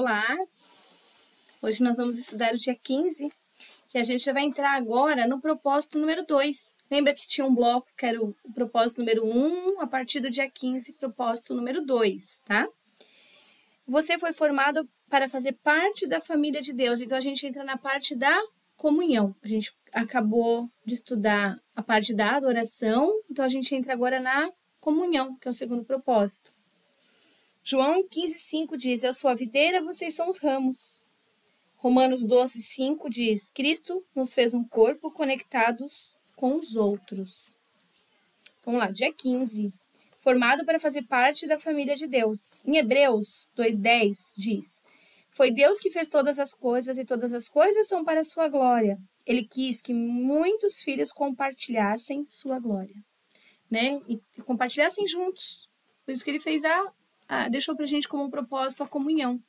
Olá! Hoje nós vamos estudar o dia 15, e a gente já vai entrar agora no propósito número 2. Lembra que tinha um bloco que era o propósito número 1, a partir do dia 15, propósito número 2, tá? Você foi formado para fazer parte da família de Deus, então a gente entra na parte da comunhão. A gente acabou de estudar a parte da adoração, então a gente entra agora na comunhão, que é o segundo propósito. João 15,5 diz, eu sou a videira, vocês são os ramos. Romanos 12,5 diz, Cristo nos fez um corpo conectados com os outros. Vamos lá, dia 15. Formado para fazer parte da família de Deus. Em Hebreus 2,10 diz, foi Deus que fez todas as coisas e todas as coisas são para a sua glória. Ele quis que muitos filhos compartilhassem sua glória, né? E compartilhassem juntos. Por isso que ele fez deixou para a gente como um propósito a comunhão.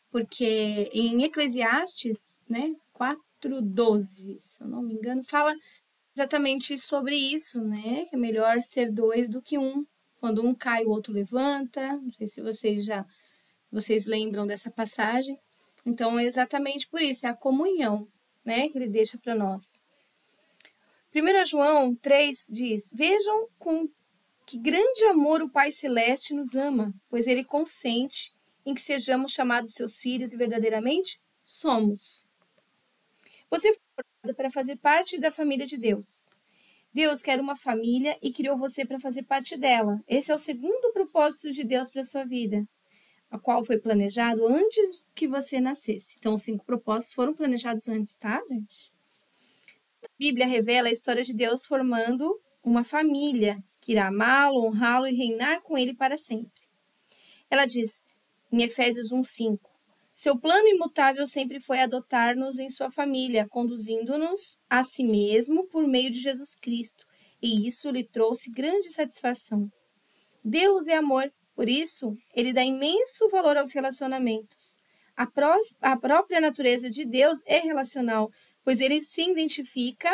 Porque em Eclesiastes, né, 4:12, se eu não me engano, fala exatamente sobre isso, né? Que é melhor ser dois do que um. Quando um cai, o outro levanta. Não sei se vocês lembram dessa passagem. Então, é exatamente por isso, é a comunhão, né, que ele deixa para nós. 1 João 3 diz, vejam com que grande amor o Pai Celeste nos ama, pois ele consente em que sejamos chamados seus filhos e verdadeiramente somos. Você foi formado para fazer parte da família de Deus. Deus quer uma família e criou você para fazer parte dela. Esse é o segundo propósito de Deus para a sua vida, a qual foi planejado antes que você nascesse. Então, os 5 propósitos foram planejados antes, tá, gente? A Bíblia revela a história de Deus formando uma família que irá amá-lo, honrá-lo e reinar com ele para sempre. Ela diz, em Efésios 1:5, seu plano imutável sempre foi adotar-nos em sua família, conduzindo-nos a si mesmo por meio de Jesus Cristo, e isso lhe trouxe grande satisfação. Deus é amor, por isso, ele dá imenso valor aos relacionamentos. A própria natureza de Deus é relacional, pois ele se identifica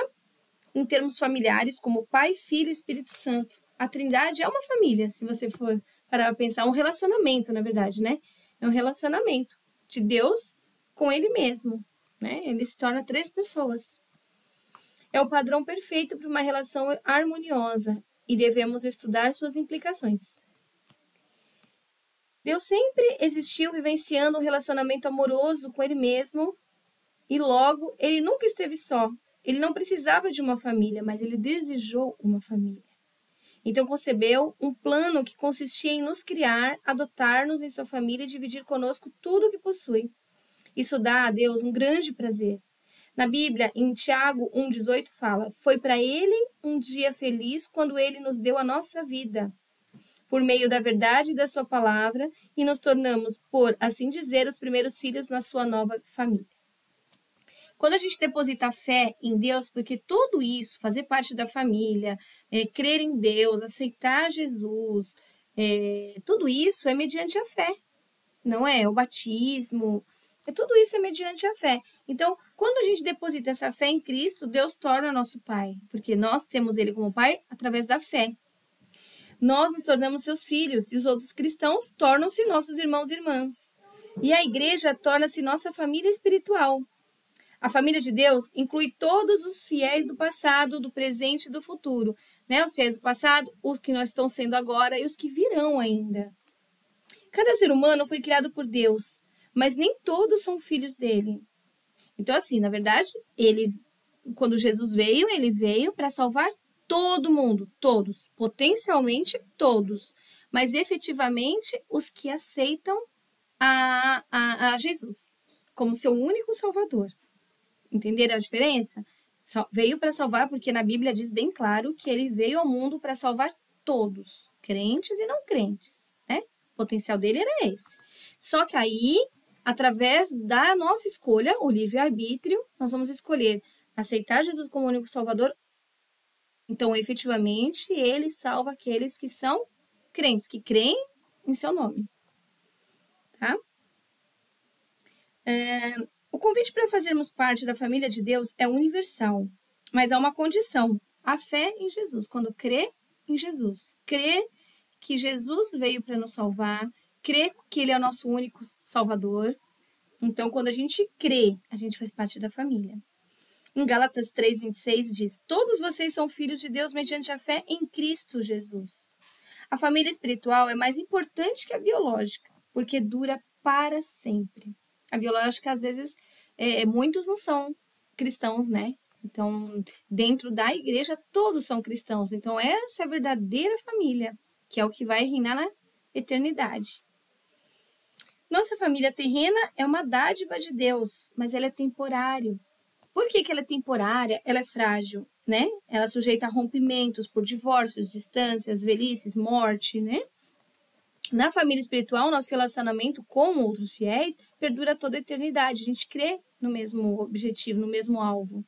em termos familiares como Pai, Filho e Espírito Santo. A Trindade é uma família, se você for para pensar, um relacionamento, na verdade, né? É um relacionamento de Deus com ele mesmo, né? Ele se torna 3 pessoas. É o padrão perfeito para uma relação harmoniosa e devemos estudar suas implicações. Deus sempre existiu vivenciando um relacionamento amoroso com ele mesmo e logo ele nunca esteve só. Ele não precisava de uma família, mas ele desejou uma família. Então concebeu um plano que consistia em nos criar, adotar-nos em sua família e dividir conosco tudo o que possui. Isso dá a Deus um grande prazer. Na Bíblia, em Tiago 1,18 fala, foi para ele um dia feliz quando ele nos deu a nossa vida, por meio da verdade e da sua palavra, e nos tornamos, por assim dizer, os primeiros filhos na sua nova família. Quando a gente deposita fé em Deus, porque tudo isso, fazer parte da família, crer em Deus, aceitar Jesus, tudo isso é mediante a fé, não é? O batismo, tudo isso é mediante a fé. Então, quando a gente deposita essa fé em Cristo, Deus torna nosso Pai, porque nós temos Ele como Pai através da fé. Nós nos tornamos seus filhos, e os outros cristãos tornam-se nossos irmãos e irmãs. E a igreja torna-se nossa família espiritual. A família de Deus inclui todos os fiéis do passado, do presente e do futuro, né? Os fiéis do passado, os que nós estamos sendo agora e os que virão ainda. Cada ser humano foi criado por Deus, mas nem todos são filhos dele. Então, assim, na verdade, quando Jesus veio, ele veio para salvar todo mundo, todos, potencialmente todos, mas efetivamente os que aceitam a Jesus como seu único salvador. Entenderam a diferença? Veio para salvar, porque na Bíblia diz bem claro que ele veio ao mundo para salvar todos, crentes e não crentes, né? O potencial dele era esse. Só que aí, através da nossa escolha, o livre-arbítrio, nós vamos escolher aceitar Jesus como único salvador. Então, efetivamente, ele salva aqueles que são crentes, que creem em seu nome. Tá? O convite para fazermos parte da família de Deus é universal, mas há uma condição, a fé em Jesus. Quando crê em Jesus, crê que Jesus veio para nos salvar, crê que ele é o nosso único Salvador. Então, quando a gente crê, a gente faz parte da família. Em Gálatas 3:26 diz: todos vocês são filhos de Deus mediante a fé em Cristo Jesus. A família espiritual é mais importante que a biológica, porque dura para sempre. A biológica, às vezes, muitos não são cristãos, né? Então, dentro da igreja, todos são cristãos. Então, essa é a verdadeira família, que é o que vai reinar na eternidade. Nossa família terrena é uma dádiva de Deus, mas ela é temporária. Por que ela é temporária? Ela é frágil, né? Ela é sujeita a rompimentos por divórcios, distâncias, velhices, morte, né? Na família espiritual, nosso relacionamento com outros fiéis perdura toda a eternidade. A gente crê no mesmo objetivo, no mesmo alvo.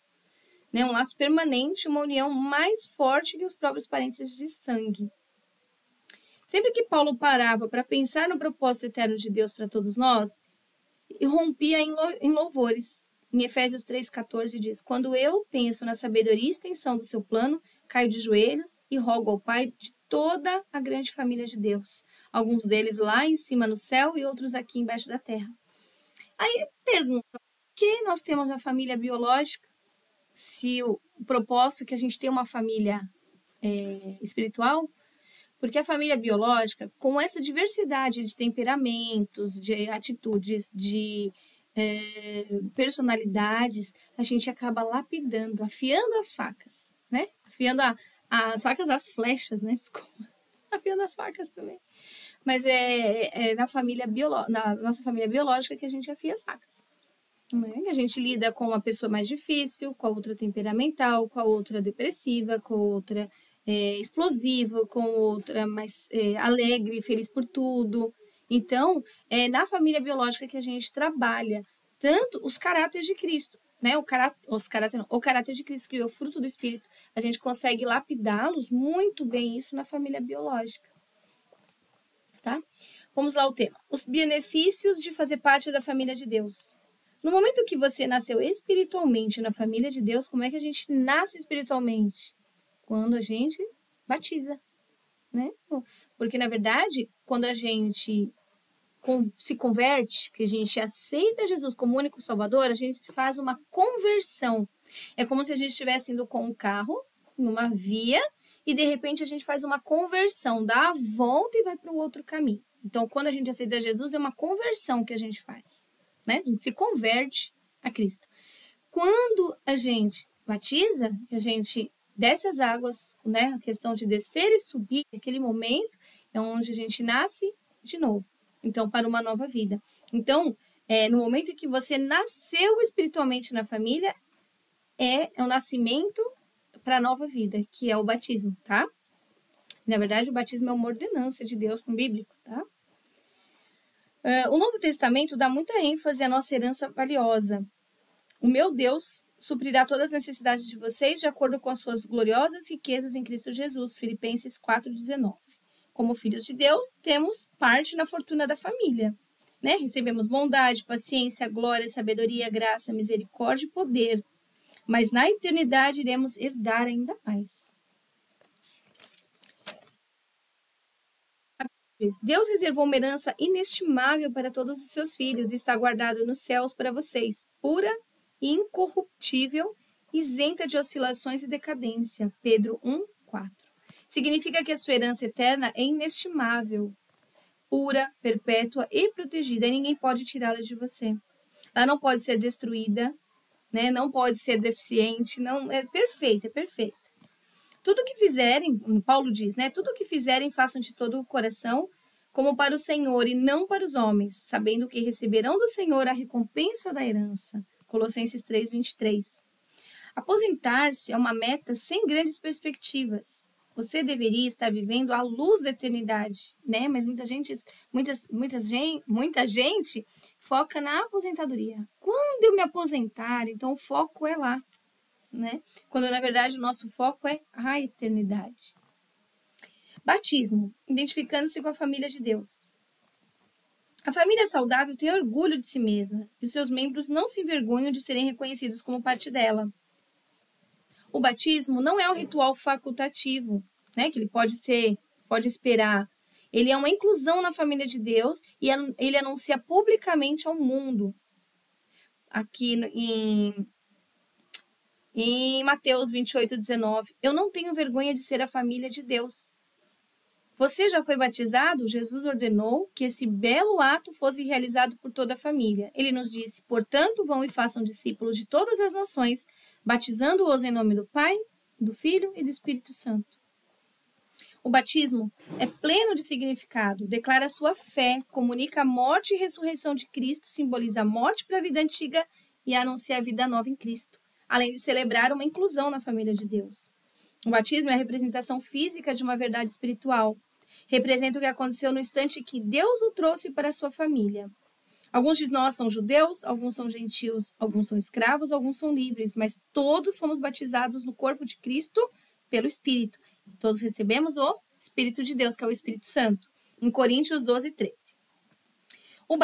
Né? Um laço permanente, uma união mais forte que os próprios parentes de sangue. Sempre que Paulo parava para pensar no propósito eterno de Deus para todos nós, rompia em louvores. Em Efésios 3,14 diz: quando eu penso na sabedoria e extensão do seu plano, caio de joelhos e rogo ao Pai de toda a grande família de Deus. Alguns deles lá em cima no céu e outros aqui embaixo da terra. Aí pergunta, por que nós temos a família biológica se o propósito é que a gente tenha uma família espiritual? Porque a família biológica, com essa diversidade de temperamentos, de atitudes, de personalidades, a gente acaba lapidando, afiando as facas, né? Afiando as facas, as flechas, né? Desculpa. Afiando as facas também. Mas na nossa família biológica que a gente afia as facas. Né? A gente lida com uma pessoa mais difícil, com a outra temperamental, com a outra depressiva, com a outra explosiva, com outra mais alegre, feliz por tudo. Então, na família biológica que a gente trabalha tanto os caráteres de Cristo, né? O caráter de Cristo, que é o fruto do Espírito, a gente consegue lapidá-los muito bem isso na família biológica. Tá? Vamos lá ao tema. Os benefícios de fazer parte da família de Deus. No momento que você nasceu espiritualmente na família de Deus, como é que a gente nasce espiritualmente? Quando a gente batiza, né? Porque, na verdade, quando a gente se converte, que a gente aceita Jesus como único Salvador, a gente faz uma conversão. É como se a gente estivesse indo com um carro, numa via, e de repente a gente faz uma conversão, dá a volta e vai para o outro caminho. Então, quando a gente aceita Jesus, é uma conversão que a gente faz, né? A gente se converte a Cristo. Quando a gente batiza, a gente desce as águas, né? A questão de descer e subir, aquele momento é onde a gente nasce de novo. Então, para uma nova vida. Então, no momento em que você nasceu espiritualmente na família, é o nascimento para a nova vida, que é o batismo, tá? Na verdade, o batismo é uma ordenança de Deus no bíblico, tá? O Novo Testamento dá muita ênfase à nossa herança valiosa. O meu Deus suprirá todas as necessidades de vocês de acordo com as suas gloriosas riquezas em Cristo Jesus. Filipenses 4:19. Como filhos de Deus, temos parte na fortuna da família. Né? Recebemos bondade, paciência, glória, sabedoria, graça, misericórdia e poder. Mas na eternidade iremos herdar ainda mais. Deus reservou uma herança inestimável para todos os seus filhos e está guardado nos céus para vocês, pura e incorruptível, isenta de oscilações e decadência. Pedro 1:4. Significa que a sua herança eterna é inestimável, pura, perpétua e protegida, e ninguém pode tirá-la de você. Ela não pode ser destruída, né? Não pode ser deficiente, não é perfeita, é perfeita. Tudo que fizerem, Paulo diz, né? Tudo que fizerem, façam de todo o coração, como para o Senhor e não para os homens, sabendo que receberão do Senhor a recompensa da herança. Colossenses 3:23. Aposentar-se é uma meta sem grandes perspectivas. Você deveria estar vivendo à luz da eternidade, né? Mas muita gente foca na aposentadoria. Quando eu me aposentar, então o foco é lá, né? Quando na verdade o nosso foco é a eternidade. Batismo, identificando-se com a família de Deus. A família saudável tem orgulho de si mesma e os seus membros não se envergonham de serem reconhecidos como parte dela. O batismo não é um ritual facultativo, né, que ele pode esperar. Ele é uma inclusão na família de Deus e ele anuncia publicamente ao mundo. Aqui em Mateus 28:19, eu não tenho vergonha de ser a família de Deus. Você já foi batizado? Jesus ordenou que esse belo ato fosse realizado por toda a família. Ele nos disse, portanto, vão e façam discípulos de todas as nações, batizando-os em nome do Pai, do Filho e do Espírito Santo. O batismo é pleno de significado, declara sua fé, comunica a morte e ressurreição de Cristo, simboliza a morte para a vida antiga e anuncia a vida nova em Cristo, além de celebrar uma inclusão na família de Deus. O batismo é a representação física de uma verdade espiritual. Representa o que aconteceu no instante que Deus o trouxe para a sua família. Alguns de nós são judeus, alguns são gentios, alguns são escravos, alguns são livres, mas todos fomos batizados no corpo de Cristo pelo Espírito. Todos recebemos o Espírito de Deus, que é o Espírito Santo, em Coríntios 12:13. O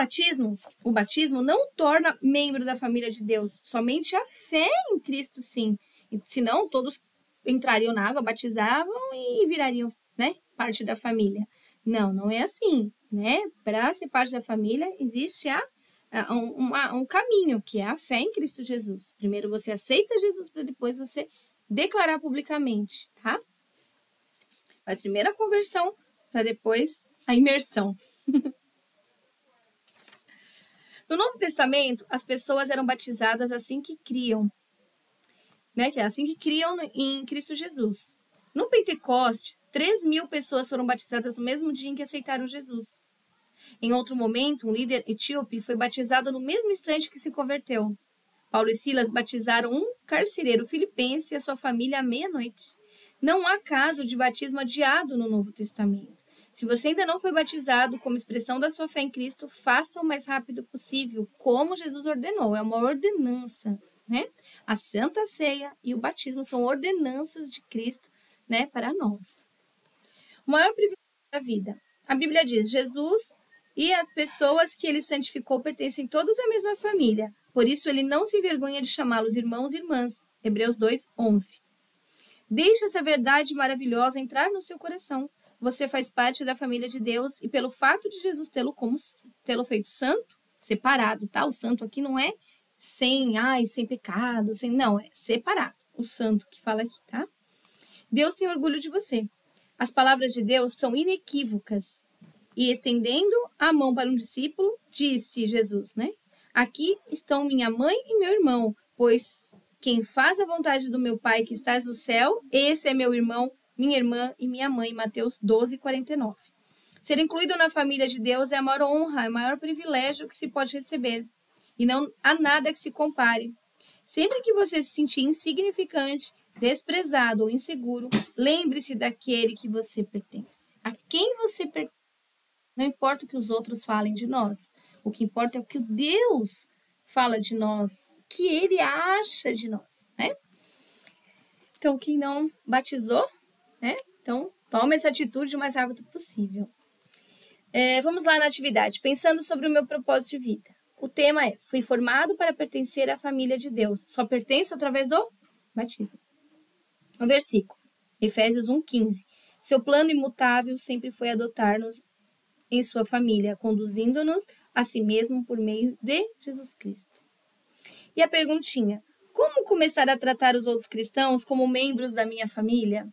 batismo não torna membro da família de Deus, somente a fé em Cristo, sim. Senão, todos entrariam na água, batizavam e virariam, né, parte da família. Não, não é assim, né? Para ser parte da família, existe um caminho, que é a fé em Cristo Jesus. Primeiro você aceita Jesus, para depois você declarar publicamente, tá? Faz primeiro a conversão, para depois a imersão. No Novo Testamento, as pessoas eram batizadas assim que criam, né? Que é assim que criam em Cristo Jesus. No Pentecostes, 3.000 pessoas foram batizadas no mesmo dia em que aceitaram Jesus. Em outro momento, um líder etíope foi batizado no mesmo instante que se converteu. Paulo e Silas batizaram um carcereiro filipense e a sua família à meia-noite. Não há caso de batismo adiado no Novo Testamento. Se você ainda não foi batizado como expressão da sua fé em Cristo, faça o mais rápido possível, como Jesus ordenou. É uma ordenança, né? A Santa Ceia e o batismo são ordenanças de Cristo, né, para nós. O maior privilégio da vida. A Bíblia diz, Jesus e as pessoas que ele santificou pertencem todos à mesma família. Por isso, ele não se envergonha de chamá-los irmãos e irmãs. Hebreus 2:11. Deixe essa verdade maravilhosa entrar no seu coração. Você faz parte da família de Deus e pelo fato de Jesus tê-lo feito santo, separado, tá? O santo aqui não é sem pecado, não, é separado. O santo que fala aqui, tá? Deus tem orgulho de você. As palavras de Deus são inequívocas. E estendendo a mão para um discípulo, disse Jesus, né? Aqui estão minha mãe e meu irmão, pois quem faz a vontade do meu Pai que estás no céu, esse é meu irmão, minha irmã e minha mãe. Mateus 12:49. Ser incluído na família de Deus é a maior honra, é o maior privilégio que se pode receber. E não há nada que se compare. Sempre que você se sentir insignificante, desprezado ou inseguro, lembre-se daquele que você pertence. A quem você pertence. Não importa o que os outros falem de nós. O que importa é o que Deus fala de nós, o que ele acha de nós, né? Então, quem não batizou, né? Então, toma essa atitude o mais rápido possível. Vamos lá na atividade. Pensando sobre o meu propósito de vida. O tema é, fui formado para pertencer à família de Deus. Só pertenço através do batismo. O versículo, Efésios 1:15. Seu plano imutável sempre foi adotar-nos em sua família, conduzindo-nos a si mesmo por meio de Jesus Cristo. E a perguntinha, como começar a tratar os outros cristãos como membros da minha família?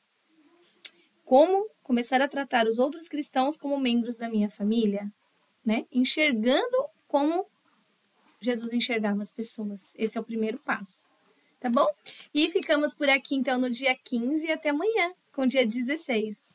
Como começar a tratar os outros cristãos como membros da minha família? Né? Enxergando como Jesus enxergava as pessoas. Esse é o primeiro passo. Tá bom? E ficamos por aqui, então, no dia 15 e até amanhã, com o dia 16.